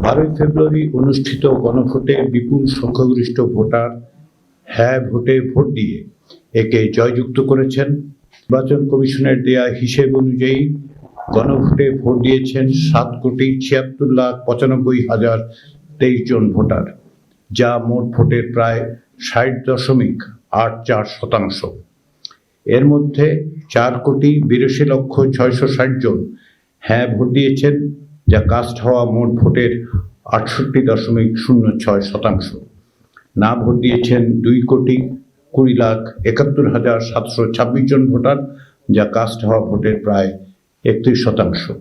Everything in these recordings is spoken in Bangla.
12 ফেব্রুয়ারি অনুষ্ঠিত গণভোটে বিপুল সংখ্যাগরিষ্ঠ ভোটার হ্যাঁ ভোটে ভোট দিয়ে একে জয়যুক্ত করেছেন। নির্বাচন কমিশনের দেয়া হিসেব অনুযায়ী গণভোটে ভোট দিয়েছেন 7,76,95,023 জন ভোটার, যা মোট ভোটের প্রায় 60.84%। এর মধ্যে 4,82,660,000 জন হ্যাঁ ভোট দিয়েছেন, যা কাস্ট হওয়া মোট ভোটের 68.06%। না ভোট দিয়েছেন 2,20,71,726 জন ভোটার, যা কাস্ট হওয়া ভোটের প্রায় 31%।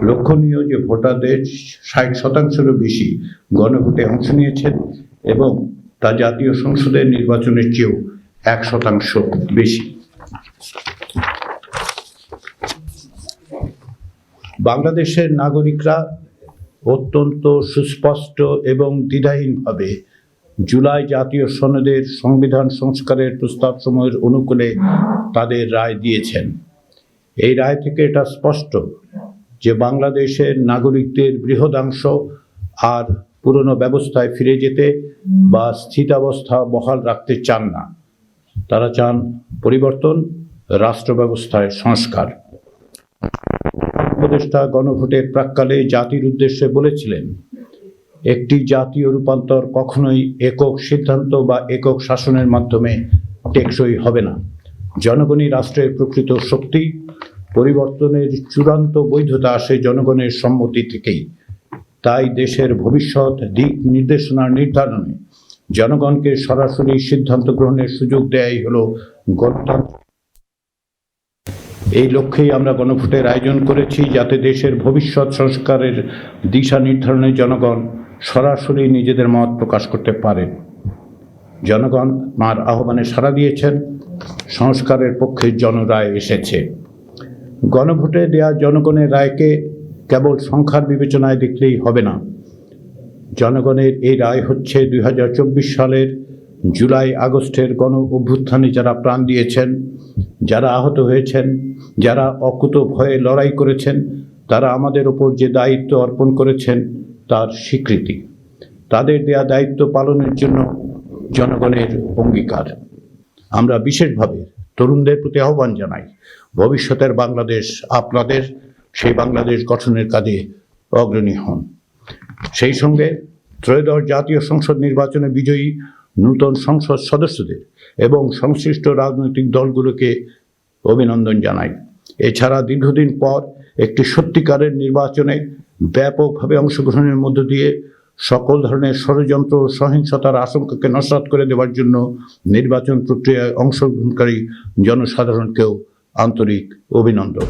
লক্ষণীয় যে ভোটারদের 60%-এরও বেশি গণভোটে অংশ নিয়েছেন এবং তা জাতীয় সংসদের নির্বাচনের চেয়েও 1% বেশি। বাংলাদেশের নাগরিকরা অত্যন্ত সুস্পষ্ট এবং দ্বিধাহীনভাবে জুলাই জাতীয় সনদের সংবিধান সংস্কারের প্রস্তাবসমূহের অনুকূলে তাদের রায় দিয়েছেন। এই রায় থেকে এটা স্পষ্ট যে বাংলাদেশের নাগরিকদের বৃহদাংশ আর পুরনো ব্যবস্থায় ফিরে যেতে বা স্থিতাবস্থা বহাল রাখতে চান না। তারা চান পরিবর্তন, রাষ্ট্র ব্যবস্থায় সংস্কার। উপদেষ্টা গণভোটের প্রাক্কালে জাতির উদ্দেশ্যে বলেছিলেন, একটি জাতীয় রূপান্তর কখনোই একক সিদ্ধান্ত বা একক শাসনের মাধ্যমে টেকসই হবে না। জনগণই রাষ্ট্রের প্রকৃত শক্তি। পরিবর্তনের চূড়ান্ত বৈধতা আসে জনগণের সম্মতি থেকেই। তাই দেশের ভবিষ্যৎ দিক নির্দেশনা নির্ধারণে জনগণকে সরাসরি সিদ্ধান্ত গ্রহণের সুযোগ দেয়াই হলো গণতন্ত্র। এই লক্ষ্যেই আমরা গণভোটের আয়োজন করেছি, যাতে দেশের ভবিষ্যৎ সংস্কারের দিশা নির্ধারণে জনগণ সরাসরি নিজেদের মত প্রকাশ করতে পারেন। জনগণ তার আহ্বানে সাড়া দিয়েছেন। সংস্কারের পক্ষে জনরায় এসেছে। গণভোটে দেয়া জনগণের রায়কে কেবল সংখ্যার বিবেচনায় দেখলেই হবে না। জনগণের এই রায় হচ্ছে 2024 সালের জুলাই আগস্টের গণ অভ্যুত্থানে যারা প্রাণ দিয়েছেন, যারা আহত হয়েছেন, যারা অকুত ভয়ে লড়াই করেছেন, তারা আমাদের ওপর যে দায়িত্ব অর্পণ করেছেন তার স্বীকৃতি। তাদের দেয়া দায়িত্ব পালনের জন্য জনগণের অঙ্গীকার। আমরা বিশেষভাবে তরুণদের প্রতি আহ্বান জানাই, ভবিষ্যতের বাংলাদেশ আপনাদের, সেই বাংলাদেশ গঠনের কাজে অগ্রণী হন। সেই সঙ্গে ত্রয়োদশ জাতীয় সংসদ নির্বাচনে বিজয়ী নূতন সংসদ সদস্যদের এবং সংশ্লিষ্ট রাজনৈতিক দলগুলোকে অভিনন্দন জানাই। এছাড়া দীর্ঘদিন পর একটি সত্যিকারের নির্বাচনে ব্যাপকভাবে অংশগ্রহণের মধ্য দিয়ে সকল ধরনের ষড়যন্ত্র ও সহিংসতার আশঙ্কাকে নস্যাৎ করে দেওয়ার জন্য নির্বাচন প্রক্রিয়ায় অংশগ্রহণকারী জনসাধারণকেও আন্তরিক অভিনন্দন।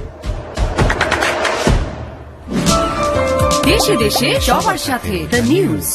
দেশে দেশে সবার সাথে দ্য নিউজ।